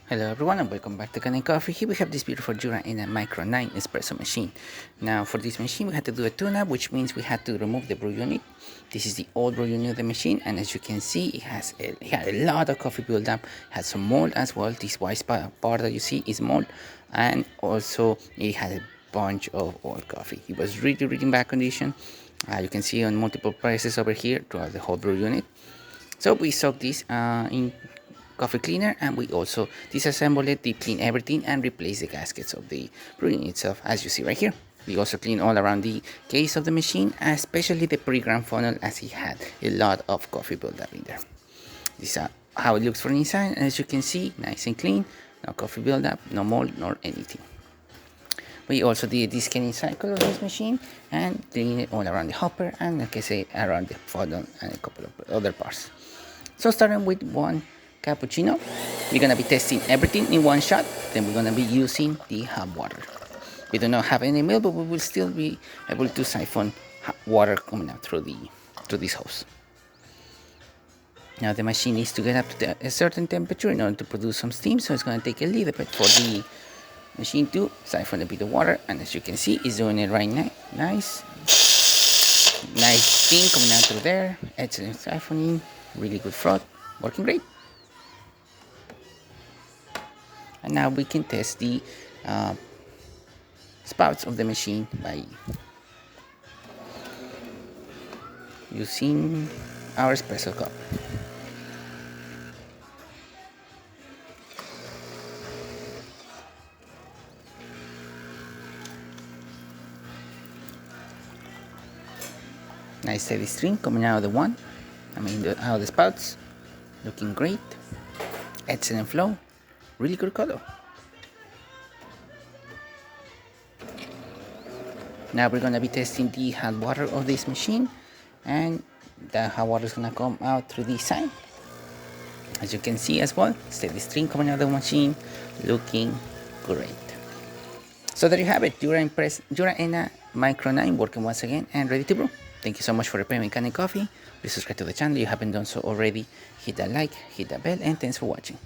Hello everyone and welcome back to Kanen Coffee. Here we have this beautiful Jura in a Micro 9 espresso machine. Now for this machine we had to do a tune-up, which means we had to remove the brew unit. This is the old brew unit of the machine, and as you can see it had a lot of coffee buildup, had some mold as well. This white part that you see is mold, and also it had a bunch of old coffee. It was really in bad condition. You can see on multiple places over here throughout the whole brew unit. So we soaked this in coffee cleaner, and we also disassemble it, deep clean everything, and replace the gaskets of the brewing itself, as you see right here. We also clean all around the case of the machine, especially the pre-ground funnel, as it had a lot of coffee buildup in there. This is how it looks from inside, and as you can see, nice and clean, no coffee buildup, no mold, nor anything. We also did the descaling cycle of this machine and clean it all around the hopper and, like I say, around the funnel and a couple of other parts. So starting with one cappuccino, we're gonna be testing everything in one shot. Then we're gonna be using the hot water. We do not have any milk, but we will still be able to siphon hot water coming out through this hose. Now the machine needs to get up to a certain temperature in order to produce some steam, so it's gonna take a little bit for the machine to siphon a bit of water, and as you can see, it's doing it right now. Nice steam coming out through there. Excellent siphoning, really good froth, working great. And now we can test the spouts of the machine by using our espresso cup. Nice steady stream coming out of out of the spouts, looking great. Excellent flow, really good color. Now we're gonna be testing the hot water of this machine, and the hot water is gonna come out through this side. As you can see as well, steady stream coming out of the machine, looking great. So there you have it, Jura in a Micro 9 working once again and ready to brew. Thank you so much for repairing Kanen Coffee. Please subscribe to the channel if you haven't done so already. Hit that like, hit that bell, and thanks for watching.